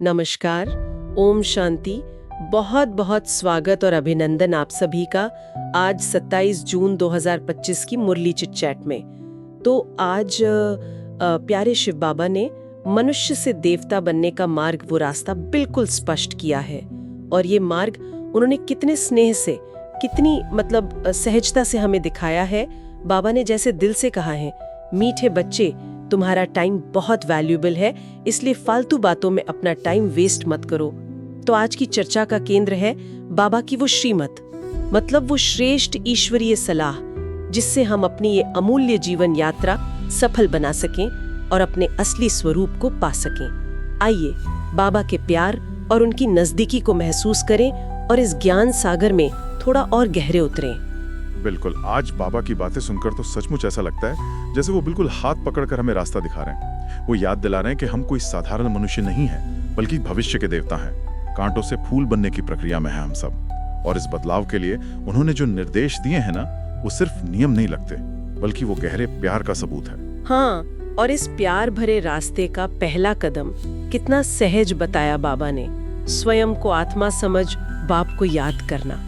नमस्कार, ओम शांति। बहुत बहुत स्वागत और अभिनंदन आप सभी का आज 27 जून 2025 की मुरली चिट चैट में। तो आज प्यारे शिव बाबा ने मनुष्य से देवता बनने का मार्ग, वो रास्ता बिल्कुल स्पष्ट किया है। और ये मार्ग उन्होंने कितने स्नेह से, कितनी सहजता से हमें दिखाया है। बाबा ने जैसे दिल से कहा है, मीठे बच्चे, तुम्हारा टाइम बहुत वैल्यूएबल है, इसलिए फालतू बातों में अपना टाइम वेस्ट मत करो। तो आज की चर्चा का केंद्र है बाबा की वो श्रीमत, मतलब वो श्रेष्ठ ईश्वरीय सलाह, जिससे हम अपनी ये अमूल्य जीवन यात्रा सफल बना सकें और अपने असली स्वरूप को पा सकें। आइए बाबा के प्यार और उनकी नजदीकी को महसूस करें और इस ज्ञान सागर में थोड़ा और गहरे उतरें। बिल्कुल, आज बाबा की बातें सुनकर तो सचमुच ऐसा लगता है जैसे वो बिल्कुल हाथ पकड़कर हमें रास्ता दिखा रहे हैं। वो याद दिला रहे हैं कि हम कोई साधारण मनुष्य नहीं हैं, बल्कि भविष्य के देवता हैं। कांटों से फूल बनने की प्रक्रिया में है हम सब, और इस बदलाव के लिए उन्होंने जो निर्देश दिए हैं ना, वो सिर्फ नियम नहीं लगते, बल्कि वो गहरे प्यार का सबूत है। हाँ, और इस प्यार भरे रास्ते का पहला कदम कितना सहज बताया बाबा ने। स्वयं को आत्मा समझ बाप को याद करना।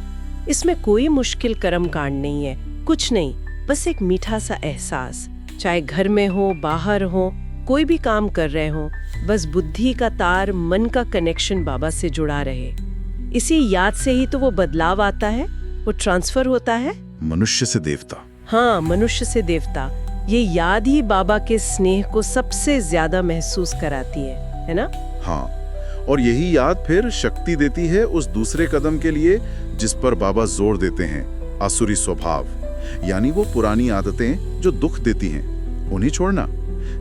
इसमें कोई मुश्किल कर्म कांड नहीं है, कुछ नहीं, बस एक मीठा सा एहसास। चाहे घर में हो, बाहर हो, कोई भी काम कर रहे हो, बस बुद्धि का तार, मन का कनेक्शन बाबा से जुड़ा रहे। इसी याद से ही तो वो बदलाव आता है, वो ट्रांसफर होता है मनुष्य से देवता। हाँ, मनुष्य से देवता। ये याद ही बाबा के स्नेह को सबसे ज्यादा महसूस कराती है ना? हाँ, और यही याद फिर शक्ति देती है उस दूसरे कदम के लिए जिस पर बाबा जोर देते हैं, आसुरी स्वभाव, यानी वो पुरानी आदतें जो दुख देती हैं, उन्हें छोड़ना।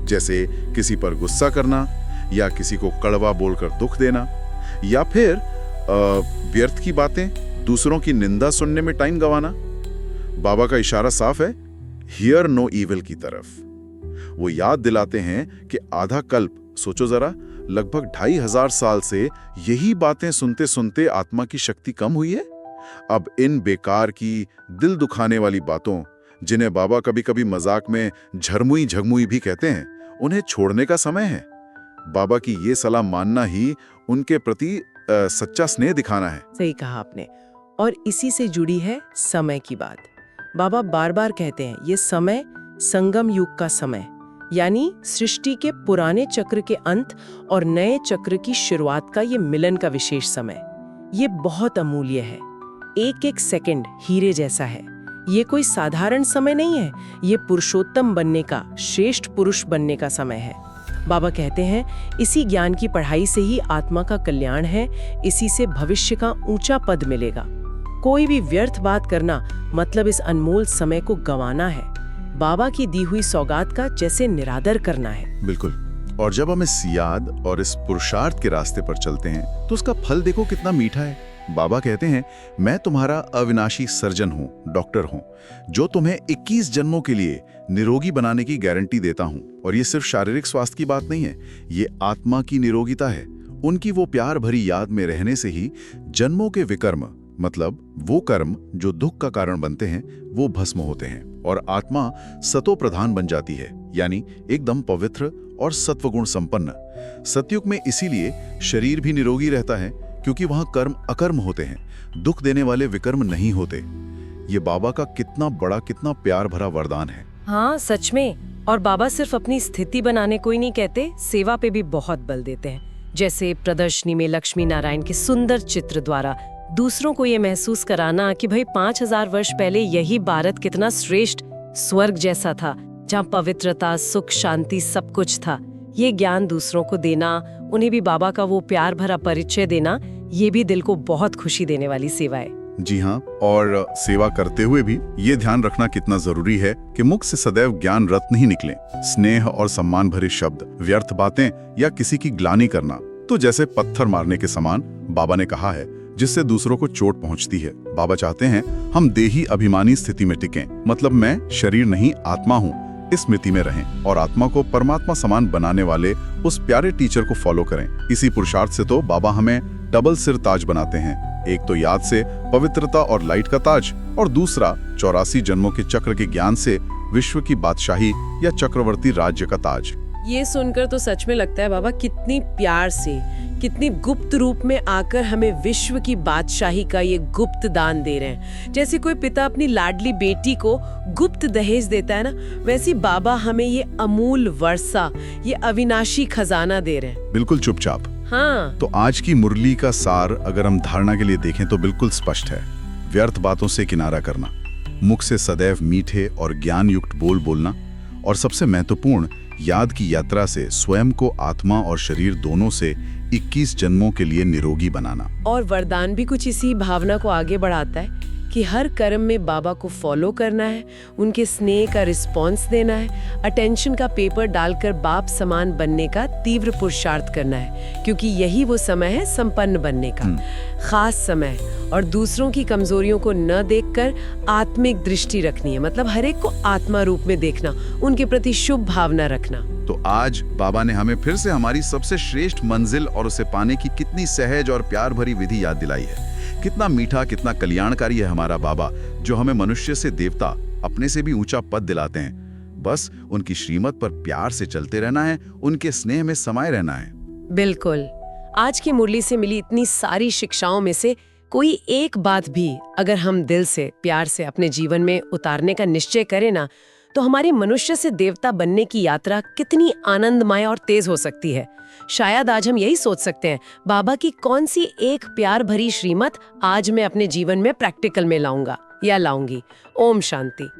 जैसे किसी पर गुस्सा करना, या किसी को कड़वा बोलकर दुख देना, या फिर व्यर्थ की बातें, दूसरों की निंदा सुनने में टाइम गंवाना। बाबा का इशारा साफ है, हियर नो इविल की तरफ। वो याद दिलाते हैं कि आधा कल्प, सोचो जरा, लगभग 2500 साल से यही बातें सुनते सुनते आत्मा की शक्ति कम हुई है। अब इन बेकार की, दिल दुखाने वाली बातों, जिन्हें बाबा कभी कभी मजाक में झरमुई झगमुई भी कहते हैं, उन्हें छोड़ने का समय है। बाबा की ये सलाह मानना ही उनके प्रति सच्चा स्नेह दिखाना है। सही कहा आपने। और इसी से जुड़ी है समय की बात। बाबा बार बार कहते हैं, ये समय संगम युग का समय, यानी सृष्टि के पुराने चक्र के अंत और नए चक्र की शुरुआत का ये मिलन का विशेष समय। ये बहुत अमूल्य है। एक एक सेकंड हीरे जैसा है। ये कोई साधारण समय नहीं है, ये पुरुषोत्तम बनने का, श्रेष्ठ पुरुष बनने का समय है। बाबा कहते हैं, इसी ज्ञान की पढ़ाई से ही आत्मा का कल्याण है, इसी से भविष्य का ऊंचा पद मिलेगा। कोई भी व्यर्थ बात करना मतलब इस अनमोल समय को गंवाना है, बाबा की दी हुई सौगात का जैसे निरादर करना है। बिल्कुल। और जब हम इस याद और इस पुरुषार्थ के रास्ते पर चलते हैं तो उसका फल देखो कितना मीठा है। बाबा कहते हैं, मैं तुम्हारा अविनाशी सर्जन हूँ, डॉक्टर हूँ, जो तुम्हें 21 जन्मों के लिए निरोगी बनाने की गारंटी देता हूँ। और ये सिर्फ शारीरिक स्वास्थ्य की बात नहीं है, ये आत्मा की निरोगिता है। उनकी वो प्यार भरी याद में रहने से ही जन्मों के विकर्म, मतलब वो कर्म जो दुख का कारण बनते हैं, वो भस्म होते हैं और आत्मा सतो प्रधान बन जाती है, यानी एकदम पवित्र और सत्वगुण संपन्न। सतयुग में इसीलिए शरीर भी निरोगी रहता है, क्योंकि वहां कर्म अकर्म होते हैं, दुख देने वाले विकर्म नहीं होते। ये बाबा का कितना बड़ा, कितना प्यार भरा वरदान है। हाँ, सच में। और बाबा सिर्फ अपनी स्थिति बनाने को ही नहीं कहते, सेवा पे भी बहुत बल देते हैं। जैसे प्रदर्शनी में लक्ष्मी नारायण के सुंदर चित्र द्वारा दूसरों को ये महसूस कराना कि भाई 5000 वर्ष पहले यही भारत कितना श्रेष्ठ स्वर्ग जैसा था, जहाँ पवित्रता, सुख, शांति सब कुछ था। ये ज्ञान दूसरों को देना, उन्हें भी बाबा का वो प्यार भरा परिचय देना, ये भी दिल को बहुत खुशी देने वाली सेवा है। जी हाँ, और सेवा करते हुए भी ये ध्यान रखना कितना जरूरी है कि मुख से सदैव ज्ञान रत्न ही निकले। स्नेह और सम्मान भरे शब्द, व्यर्थ बातें या किसी की ग्लानि करना तो जैसे पत्थर मारने के समान, बाबा ने कहा है, जिससे दूसरों को चोट पहुंचती है। बाबा चाहते हैं हम देही अभिमानी स्थिति में टिकें, मतलब मैं शरीर नहीं आत्मा हूँ, इस स्मृति में रहें और आत्मा को परमात्मा समान बनाने वाले उस प्यारे टीचर को फॉलो करें। इसी पुरुषार्थ से तो बाबा हमें डबल सिर ताज बनाते हैं। एक तो याद से पवित्रता और लाइट का ताज, और दूसरा 84 जन्मों के चक्र के ज्ञान से विश्व की बादशाही या चक्रवर्ती राज्य का ताज। ये सुनकर तो सच में लगता है बाबा कितनी प्यार से, कितनी गुप्त रूप में आकर हमें विश्व की बादशाही का ये गुप्त दान दे रहे हैं। जैसे कोई पिता अपनी लाडली बेटी को गुप्त दहेज देता है ना, वैसे बाबा हमें ये अमूल वर्षा, ये अविनाशी खजाना दे रहे हैं। बिल्कुल चुपचाप। हाँ। तो आज की मुरली का सार अगर हम धारणा के लिए देखें तो बिल्कुल स्पष्ट है। व्यर्थ बातों से किनारा करना, मुख से सदैव मीठे और ज्ञान युक्त बोल बोलना, और सबसे महत्वपूर्ण, याद की यात्रा से स्वयं को आत्मा और शरीर दोनों से 21 जन्मों के लिए निरोगी बनाना। और वरदान भी कुछ इसी भावना को आगे बढ़ाता है कि हर कर्म में बाबा को फॉलो करना है, उनके स्नेह का रिस्पॉन्स देना है, अटेंशन का पेपर डालकर बाप समान बनने का तीव्र पुरुषार्थ करना है, क्योंकि यही वो समय है संपन्न बनने का, खास समय। और दूसरों की कमजोरियों को न देखकर आत्मिक दृष्टि रखनी है, मतलब हर एक को आत्मा रूप में देखना, उनके प्रति शुभ भावना रखना। तो आज बाबा ने हमें फिर से हमारी सबसे श्रेष्ठ मंजिल और उसे पाने की कितनी सहज और प्यार भरी विधि याद दिलाई है। कितना मीठा, कितना कल्याणकारी है हमारा बाबा, जो हमें मनुष्य से देवता, अपने से भी ऊंचा पद दिलाते हैं। बस उनकी श्रीमत पर प्यार से चलते रहना है, उनके स्नेह में समाये रहना है। बिल्कुल। आज की मुरली से मिली इतनी सारी शिक्षाओं में से कोई एक बात भी अगर हम दिल से, प्यार से अपने जीवन में उतारने का निश्चय करें ना, तो हमारी मनुष्य से देवता बनने की यात्रा कितनी आनंदमय और तेज हो सकती है। शायद आज हम यही सोच सकते हैं, बाबा की कौन सी एक प्यार भरी श्रीमत आज मैं अपने जीवन में प्रैक्टिकल में लाऊंगा या लाऊंगी। ओम शांति।